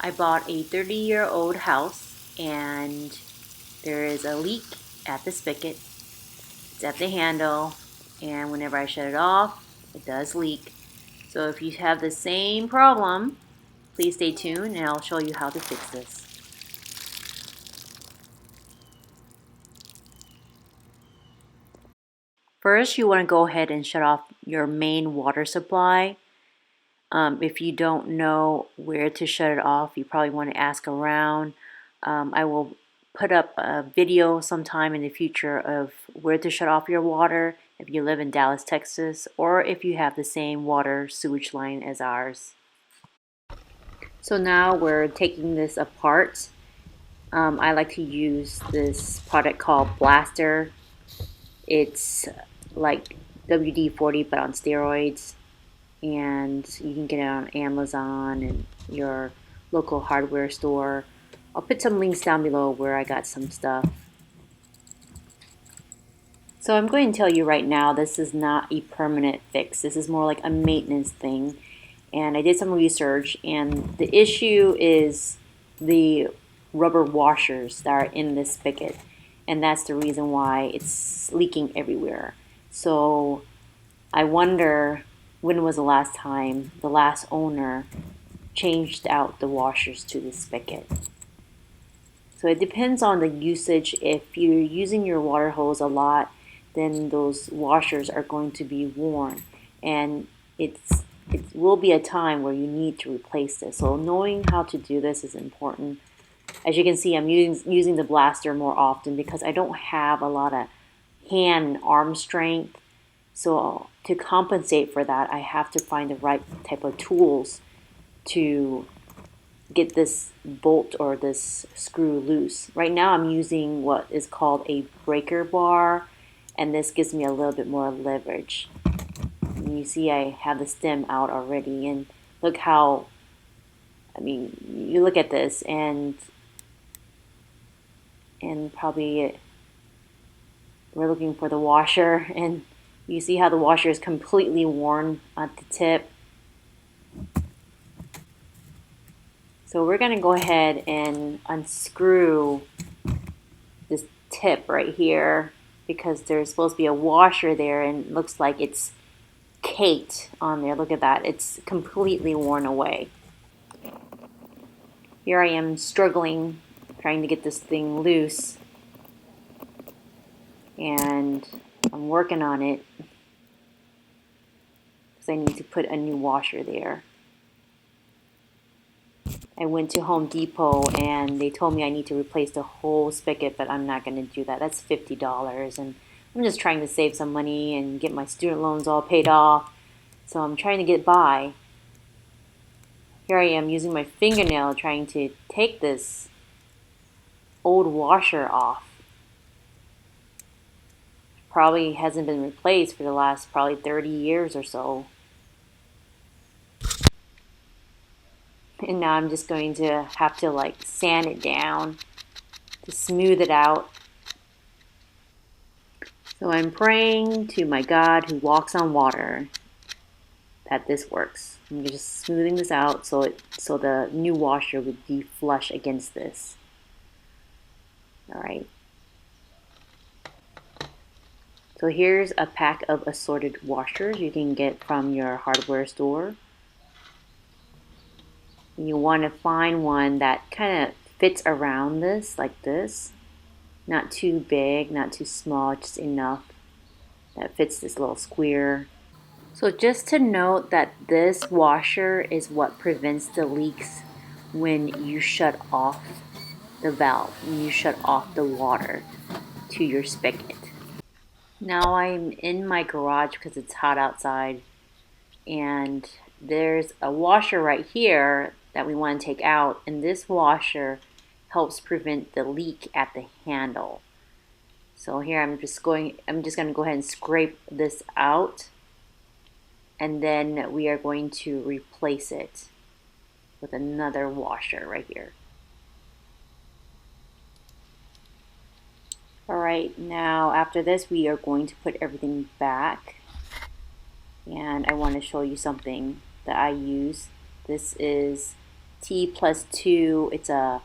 I bought a 30-year-old house and there is a leak at the spigot. It's at the handle, and whenever I shut it off, it does leak. So if you have the same problem, please stay tuned and I'll show you how to fix this. First, you want to go ahead and shut off your main water supply. If you don't know where to shut it off, you probably want to ask around. I will put up a video sometime in the future of where to shut off your water if you live in Dallas, Texas, or if you have the same water sewage line as ours. So now we're taking this apart. I like to use this product called Blaster. It's like WD-40 but on steroids, and you can get it on Amazon and your local hardware store. I'll put some links down below where I got some stuff. So I'm going to tell you right now, this is not a permanent fix. This is more like a maintenance thing. And I did some research, and the issue is the rubber washers that are in this spigot. And that's the reason why it's leaking everywhere. So I wonder, when was the last time the last owner changed out the washers to the spigot? So it depends on the usage. If you're using your water hose a lot, then those washers are going to be worn, and it will be a time where you need to replace this. So knowing how to do this is important. As you can see, I'm using the Blaster more often because I don't have a lot of hand and arm strength. So to compensate for that, I have to find the right type of tools to get this bolt or this screw loose. Right now I'm using what is called a breaker bar, and this gives me a little bit more leverage. And you see I have the stem out already, and look how, you look at this and probably we're looking for the washer, and you see how the washer is completely worn at the tip. So we're going to go ahead and unscrew this tip right here because there's supposed to be a washer there, and it looks like it's caked on there. Look at that. It's completely worn away. Here I am struggling, trying to get this thing loose, and I'm working on it because I need to put a new washer there. I went to Home Depot and they told me I need to replace the whole spigot, but I'm not going to do that. That's $50, and I'm just trying to save some money and get my student loans all paid off. So I'm trying to get by. Here I am using my fingernail trying to take this old washer off. Probably hasn't been replaced for the last probably 30 years or so. And now I'm just going to have to like sand it down to smooth it out. So I'm praying to my God who walks on water that this works. I'm just smoothing this out so the new washer would be flush against this. All right. So here's a pack of assorted washers you can get from your hardware store. You want to find one that kind of fits around this, like this. Not too big, not too small, just enough that fits this little square. So just to note that this washer is what prevents the leaks when you shut off the valve, when you shut off the water to your spigot. Now I'm in my garage because it's hot outside, and there's a washer right here that we want to take out, and this washer helps prevent the leak at the handle. So here I'm just going to go ahead and scrape this out, and then we are going to replace it with another washer right here. Alright, now after this we are going to put everything back, and I want to show you something that I use. This is T+2. It's a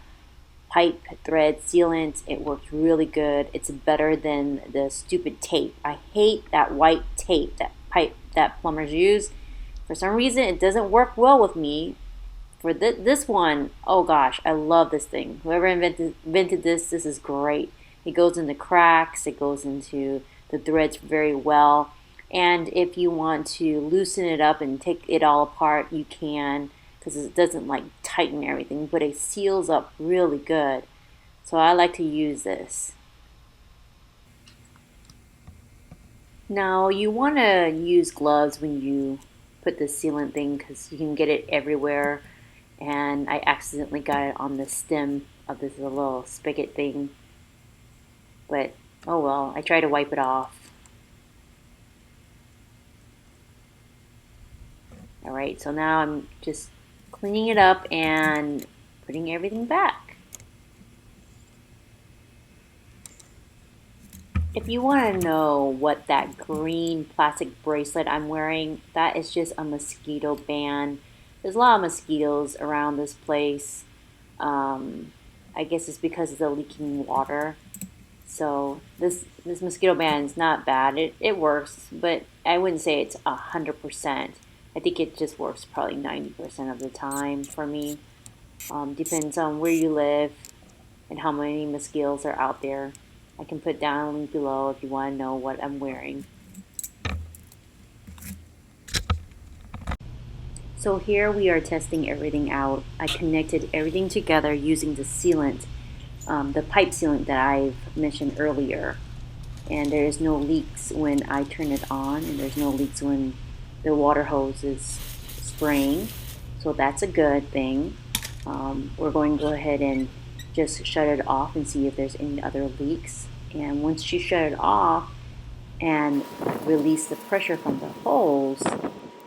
pipe thread sealant. It works really good. It's better than the stupid tape. I hate that white tape, that pipe that plumbers use. For some reason, it doesn't work well with me. For this one, oh gosh, I love this thing. Whoever invented this is great. It goes into cracks, it goes into the threads very well. And if you want to loosen it up and take it all apart, you can, because it doesn't like tighten everything, but it seals up really good. So I like to use this. Now you want to use gloves when you put the sealant thing because you can get it everywhere. And I accidentally got it on the stem of this little spigot thing. But oh well, I try to wipe it off. Alright, so now I'm just cleaning it up and putting everything back. If you want to know what that green plastic bracelet I'm wearing, that is just a mosquito band. There's a lot of mosquitoes around this place. I guess it's because of the leaking water. So this mosquito band is not bad. It works, but I wouldn't say it's 100%. I think it just works probably 90% of the time for me. Depends on where you live and how many mosquitoes are out there. I can put down a link below if you want to know what I'm wearing. So here we are testing everything out. I connected everything together using the sealant, the pipe sealant that I've mentioned earlier. And there is no leaks when I turn it on, and there's no leaks when the water hose is spraying. So that's a good thing. We're going to go ahead and just shut it off and see if there's any other leaks. And once you shut it off and release the pressure from the hose,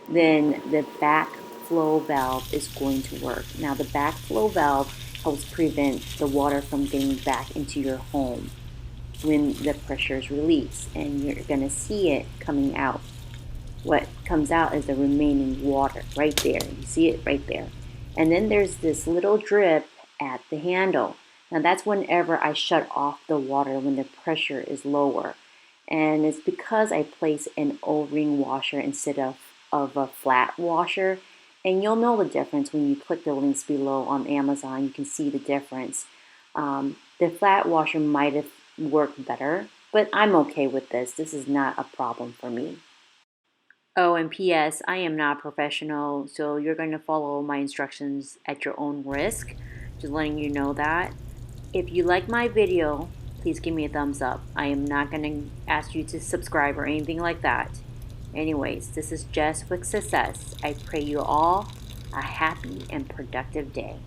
then the backflow valve is going to work. Now the backflow valve helps prevent the water from getting back into your home when the pressure is released, and you're going to see it coming out. What comes out is the remaining water right there. You see it right there. And then there's this little drip at the handle. Now that's whenever I shut off the water when the pressure is lower. And it's because I place an O-ring washer instead of a flat washer. And you'll know the difference when you click the links below on Amazon. You can see the difference. The flat washer might have worked better, but I'm okay with this. This is not a problem for me. Oh, and P.S. I am not a professional, so you're going to follow my instructions at your own risk. Just letting you know that. If you like my video, please give me a thumbs up. I am not going to ask you to subscribe or anything like that. Anyways, this is Jess with Success. I pray you all a happy and productive day.